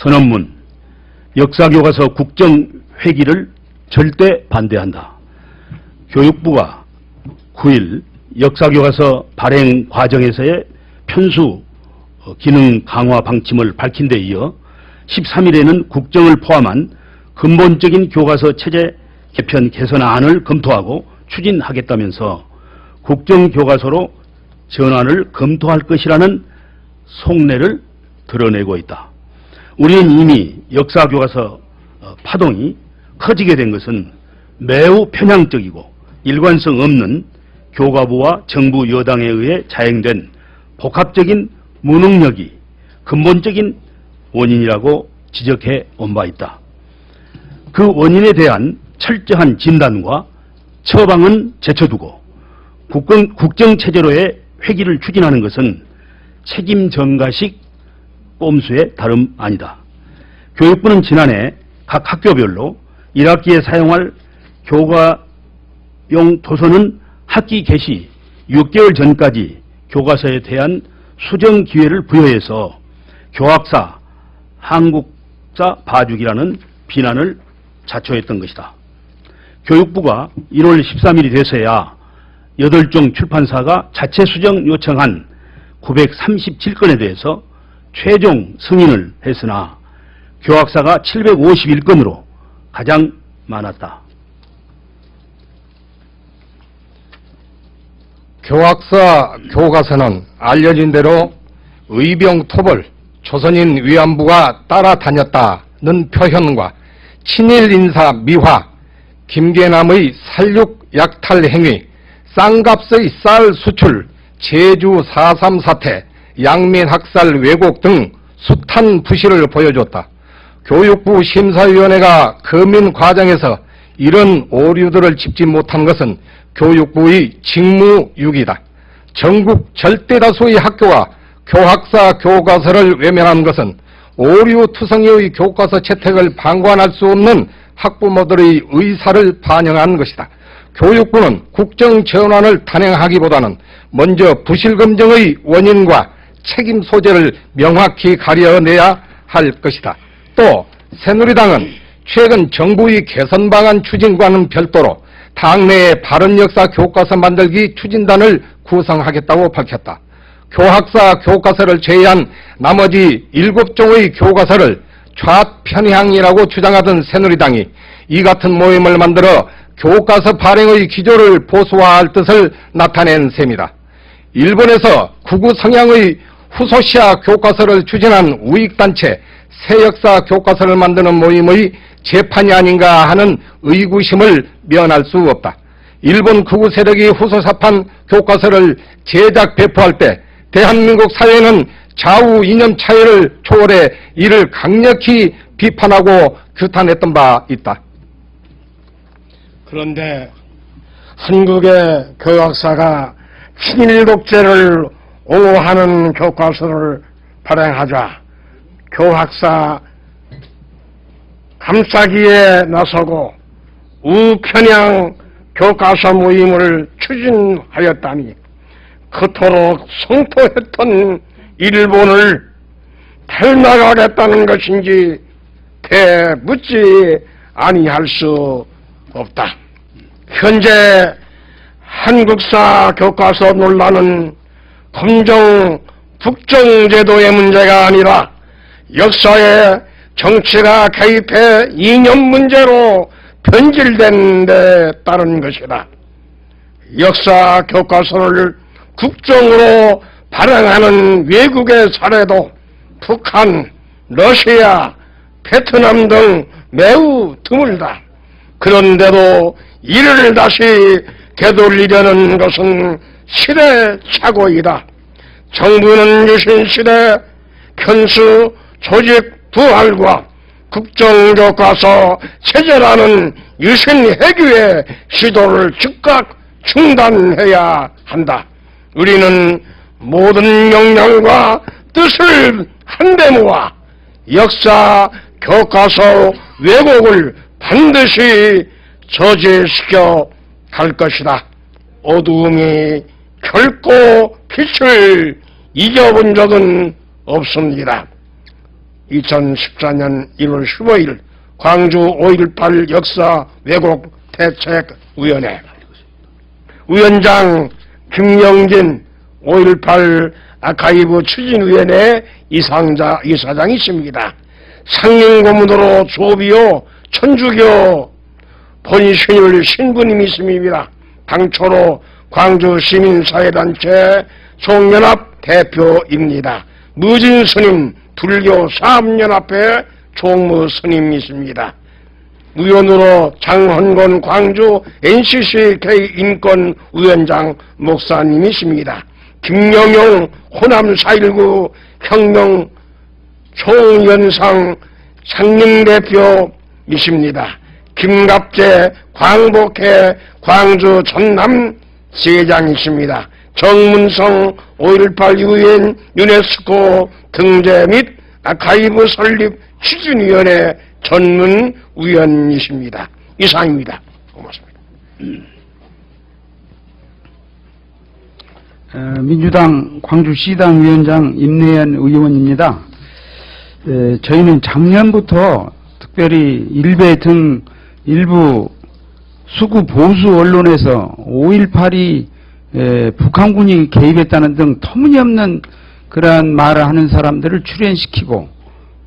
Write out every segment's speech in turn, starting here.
선언문, 역사교과서 국정회기를 절대 반대한다. 교육부가 9일 역사교과서 발행 과정에서의 편수 기능 강화 방침을 밝힌 데 이어 13일에는 국정을 포함한 근본적인 교과서 체제 개편 개선안을 검토하고 추진하겠다면서 국정교과서로 전환을 검토할 것이라는 속내를 드러내고 있다. 우리는 이미 역사교과서 파동이 커지게 된 것은 매우 편향적이고 일관성 없는 교과부와 정부 여당에 의해 자행된 복합적인 무능력이 근본적인 원인이라고 지적해 온 바 있다. 그 원인에 대한 철저한 진단과 처방은 제쳐두고 국정체제로의 회기를 추진하는 것은 책임 전가식 꼼수에 다름 아니다. 교육부는 지난해 각 학교별로 1학기에 사용할 교과용 도서는 학기 개시 6개월 전까지 교과서에 대한 수정 기회를 부여해서 교학사, 한국사 봐주기라는 비난을 자초했던 것이다. 교육부가 1월 13일이 돼서야 8종 출판사가 자체 수정 요청한 937건에 대해서 최종 승인을 했으나 교학사가 751건으로 가장 많았다. 교학사 교과서는 알려진 대로 의병토벌, 조선인 위안부가 따라다녔다는 표현과 친일인사 미화, 김계남의 살육 약탈 행위, 쌍값의 쌀 수출, 제주 4.3 사태, 양민학살 왜곡 등 숱한 부실을 보여줬다. 교육부 심사위원회가 검인 과정에서 이런 오류들을 짚지 못한 것은 교육부의 직무유기다. 전국 절대다수의 학교와 교학사 교과서를 외면한 것은 오류투성이의 교과서 채택을 방관할 수 없는 학부모들의 의사를 반영한 것이다. 교육부는 국정전환을 단행하기보다는 먼저 부실검증의 원인과 책임 소재를 명확히 가려내야 할 것이다. 또 새누리당은 최근 정부의 개선 방안 추진과는 별도로 당내의 바른역사 교과서 만들기 추진단을 구성하겠다고 밝혔다. 교학사 교과서를 제외한 나머지 7종의 교과서를 좌편향이라고 주장하던 새누리당이 이 같은 모임을 만들어 교과서 발행의 기조를 보수화할 뜻을 나타낸 셈이다. 일본에서 구구 성향의 후소시아 교과서를 추진한 우익단체 새역사 교과서를 만드는 모임의 재판이 아닌가 하는 의구심을 면할 수 없다. 일본 극우 세력이 후소사판 교과서를 제작 배포할 때 대한민국 사회는 좌우 이념 차이를 초월해 이를 강력히 비판하고 규탄했던 바 있다. 그런데 한국의 교학사가 친일 독재를 옹호하는 교과서를 발행하자 교학사 감싸기에 나서고 우편향 교과서 모임을 추진하였다니 그토록 성토했던 일본을 닮아가겠다는 것인지 대묻지 아니할 수 없다. 현재 한국사 교과서 논란은 검정 국정제도의 문제가 아니라 역사에 정치가 개입해 이념 문제로 변질된 데 따른 것이다. 역사 교과서를 국정으로 발행하는 외국의 사례도 북한, 러시아, 베트남 등 매우 드물다. 그런데도 이를 다시 되돌리려는 것은 시대착오이다. 정부는 유신시대 편수 조직 부활과 국정교과서 체제라는 유신해규의 시도를 즉각 중단해야 한다. 우리는 모든 역량과 뜻을 한데 모아 역사 교과서 왜곡을 반드시 저지시켜 갈 것이다. 어두움이 결코 빛을 잊어본 적은 없습니다. 2014년 1월 15일 광주 5.18 역사 왜곡 대책위원회 위원장 김영진 5.18 아카이브 추진위원회 이사장이십니다. 상림고문으로 조비오 천주교 본신율 신부님이십니다. 당초로 광주 시민사회단체 총연합 대표입니다. 무진스님 불교 사업연합회 총무스님이십니다. 위원으로 장헌건 광주 NCCK 인권위원장 목사님이십니다. 김영용 호남 4.19 혁명 총연상 상림대표이십니다. 김갑재 광복회 광주 전남 지회장이십니다. 정문성 5.18 유엔 유네스코 등재 및 아카이브 설립 추진위원회 전문위원이십니다. 이상입니다. 고맙습니다. 민주당 광주시당 위원장 임내연 의원입니다. 저희는 작년부터 특별히 일베 등 일부 수구 보수 언론에서 5.18이 북한군이 개입했다는 등 터무니없는 그러한 말을 하는 사람들을 출연시키고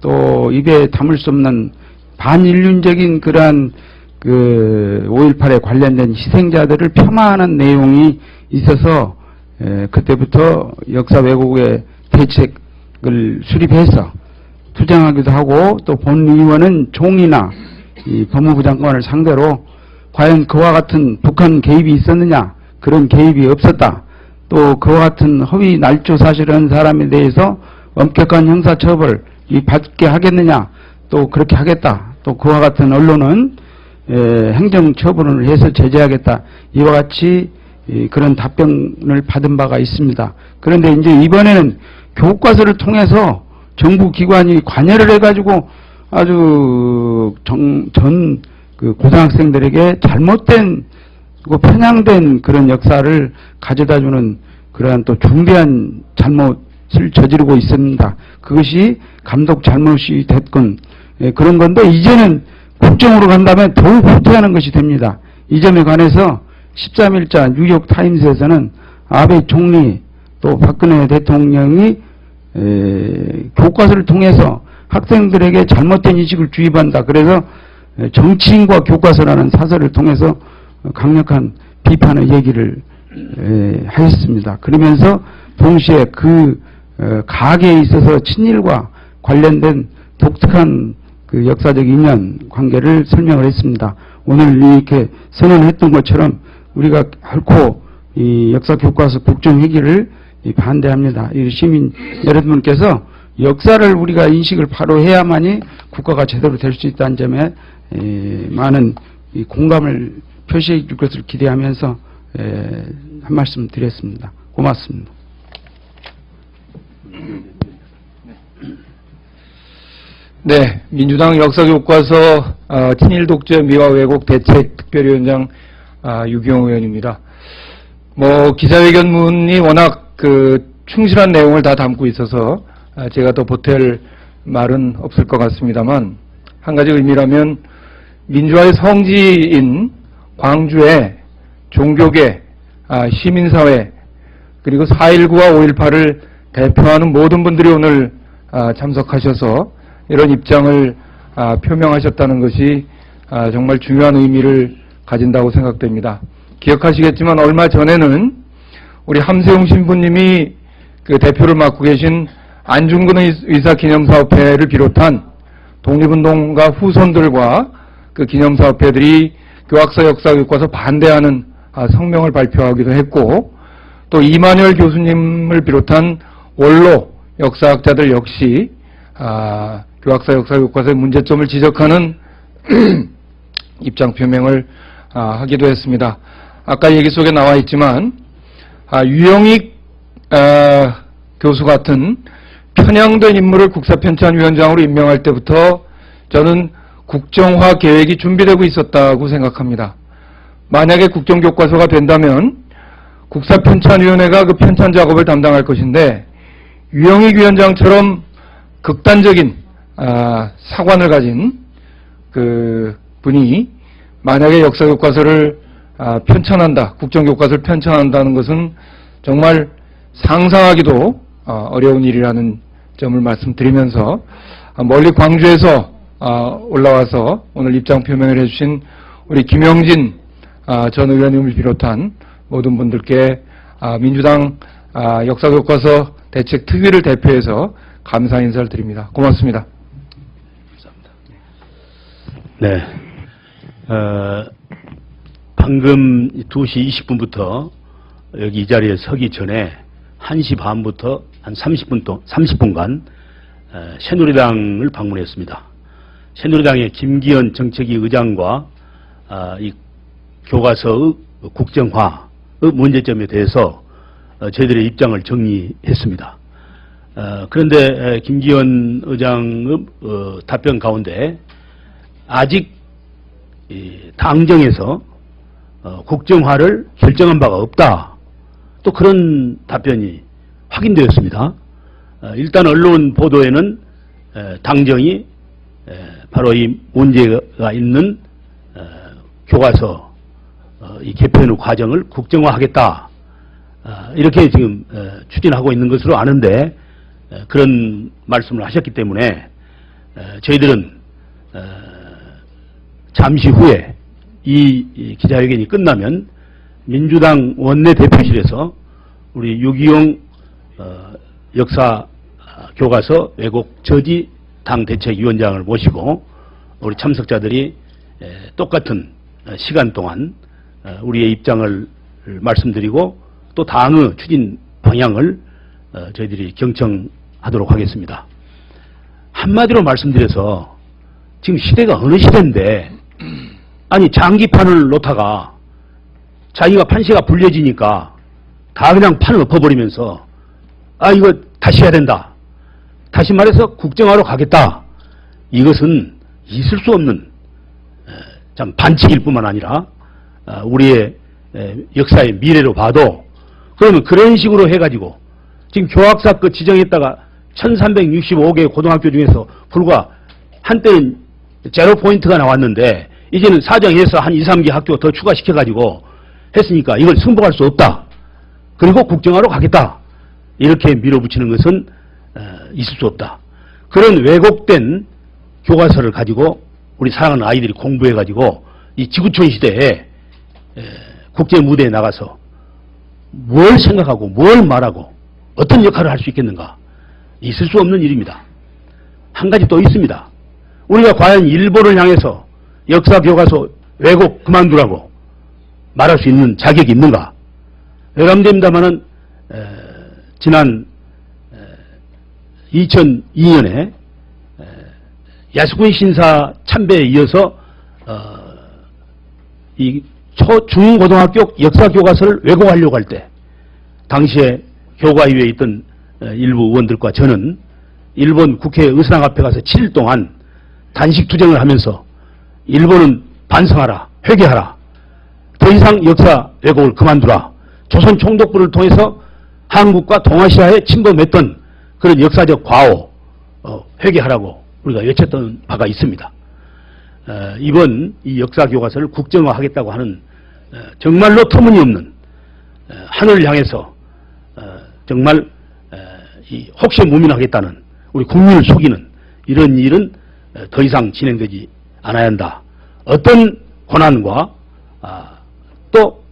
또 입에 담을 수 없는 반인륜적인 그러한 5.18에 관련된 희생자들을 폄하하는 내용이 있어서 그때부터 역사 왜곡의 대책을 수립해서 투쟁하기도 하고 또 본 의원은 총리나 이 법무부 장관을 상대로 과연 그와 같은 북한 개입이 있었느냐, 그런 개입이 없었다. 또 그와 같은 허위 날조 사실을 한 사람에 대해서 엄격한 형사처벌 받게 하겠느냐, 또 그렇게 하겠다. 또 그와 같은 언론은 행정처분을 해서 제재하겠다. 이와 같이 그런 답변을 받은 바가 있습니다. 그런데 이제 이번에는 교과서를 통해서 정부 기관이 관여를 해가지고 아주 전 고등학생들에게 잘못된 편향된 그런 역사를 가져다주는 그러한 또 중대한 잘못을 저지르고 있습니다. 그것이 감독 잘못이 됐건 그런 건데 이제는 국정으로 간다면 더욱 후퇴하는 것이 됩니다. 이 점에 관해서 13일자 뉴욕타임스에서는 아베 총리 또 박근혜 대통령이 교과서를 통해서 학생들에게 잘못된 인식을 주입한다. 그래서 정치인과 교과서라는 사설을 통해서 강력한 비판의 얘기를 하였습니다. 그러면서 동시에 그 가계에 있어서 친일과 관련된 독특한 그 역사적 인연 관계를 설명을 했습니다. 오늘 이렇게 선언했던 것처럼 우리가 결코 이 역사 교과서 국정회기를 반대합니다. 이 시민 여러분께서 역사를 우리가 인식을 바로 해야만이 국가가 제대로 될 수 있다는 점에 많은 공감을 표시해 줄 것을 기대하면서 한 말씀 드렸습니다. 고맙습니다. 네, 민주당 역사교과서 친일 독재 미화 왜곡 대책 특별위원장 유기용 의원입니다. 기자회견문이 워낙 충실한 내용을 다 담고 있어서 제가 더 보탤 말은 없을 것 같습니다만, 한 가지 의미라면 민주화의 성지인 광주의 종교계, 시민사회, 그리고 4.19와 5.18을 대표하는 모든 분들이 오늘 참석하셔서 이런 입장을 표명하셨다는 것이 정말 중요한 의미를 가진다고 생각됩니다. 기억하시겠지만 얼마 전에는 우리 함세웅 신부님이 그 대표를 맡고 계신 안중근 의사기념사업회를 비롯한 독립운동가 후손들과 그 기념사업회들이 교학서 역사교과서 반대하는 성명을 발표하기도 했고, 또 이만열 교수님을 비롯한 원로 역사학자들 역시 교학서 역사교과서의 문제점을 지적하는 입장 표명을 하기도 했습니다. 아까 얘기 속에 나와 있지만 유영익 교수 같은 편향된 인물을 국사편찬위원장으로 임명할 때부터 저는 국정화 계획이 준비되고 있었다고 생각합니다. 만약에 국정교과서가 된다면 국사편찬위원회가 그 편찬 작업을 담당할 것인데, 유영익 위원장처럼 극단적인 사관을 가진 그 분이 만약에 역사교과서를 편찬한다, 국정교과서를 편찬한다는 것은 정말 상상하기도 어려운 일이라는 점을 말씀드리면서 멀리 광주에서 올라와서 오늘 입장 표명을 해주신 우리 김영진 전 의원님을 비롯한 모든 분들께 민주당 역사교과서 대책특위를 대표해서 감사 인사를 드립니다. 고맙습니다. 네. 방금 2시 20분부터 여기 이 자리에 서기 전에 1시 반부터 한 30분간 새누리당을 방문했습니다. 새누리당의 김기현 정책위 의장과 이 교과서의 국정화의 문제점에 대해서 저희들의 입장을 정리했습니다. 그런데 김기현 의장의 답변 가운데 아직 당정에서 국정화를 결정한 바가 없다. 또 그런 답변이 확인되었습니다. 일단 언론 보도에는 당정이 바로 이 문제가 있는 교과서 이 개편의 과정을 국정화하겠다. 이렇게 지금 추진하고 있는 것으로 아는데 그런 말씀을 하셨기 때문에 저희들은 잠시 후에 이 기자회견이 끝나면 민주당 원내대표실에서 우리 유기용 역사 교과서 왜곡 저지 당대책위원장을 모시고 우리 참석자들이 똑같은 시간 동안 우리의 입장을 말씀드리고 또 당의 추진 방향을 저희들이 경청하도록 하겠습니다. 한마디로 말씀드려서 지금 시대가 어느 시대인데 아니 장기판을 놓다가 자기가 판세가 불려지니까 다 그냥 판을 엎어버리면서 이거 다시 해야 된다. 다시 말해서 국정화로 가겠다. 이것은 있을 수 없는 참 반칙일 뿐만 아니라 우리의 역사의 미래로 봐도 그러면 그런 식으로 해가지고 지금 교학사 그 지정했다가 1365개 고등학교 중에서 불과 한때는 제로 포인트가 나왔는데 이제는 사정해서 한 2, 3개 학교 더 추가시켜가지고 했으니까 이걸 승복할 수 없다. 그리고 국정화로 가겠다. 이렇게 밀어붙이는 것은 있을 수 없다. 그런 왜곡된 교과서를 가지고 우리 사랑하는 아이들이 공부해가지고 이 지구촌 시대에 국제 무대에 나가서 뭘 생각하고 뭘 말하고 어떤 역할을 할 수 있겠는가. 있을 수 없는 일입니다. 한 가지 또 있습니다. 우리가 과연 일본을 향해서 역사 교과서 왜곡 그만두라고 말할 수 있는 자격이 있는가. 외람됩니다마는 지난 2002년에 야스쿠니 신사 참배에 이어서 이 중고등학교 역사 교과서를 왜곡하려고 할 때 당시에 교과위에 있던 일부 의원들과 저는 일본 국회 의사당 앞에 가서 7일 동안 단식 투쟁을 하면서 일본은 반성하라, 회개하라, 더 이상 역사 왜곡을 그만두라, 조선 총독부를 통해서 한국과 동아시아에 침범했던 그런 역사적 과오 회개하라고 우리가 외쳤던 바가 있습니다. 이번 이 역사 교과서를 국정화하겠다고 하는 정말로 터무니없는 하늘을 향해서 정말 이 혹시무민하겠다는 우리 국민을 속이는 이런 일은 더 이상 진행되지 않아야 한다. 어떤 고난과 또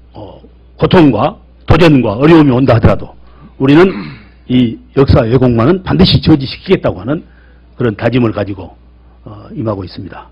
고통과 도전과 어려움이 온다 하더라도 우리는 이 역사 왜곡만은 반드시 저지시키겠다고 하는 그런 다짐을 가지고 임하고 있습니다.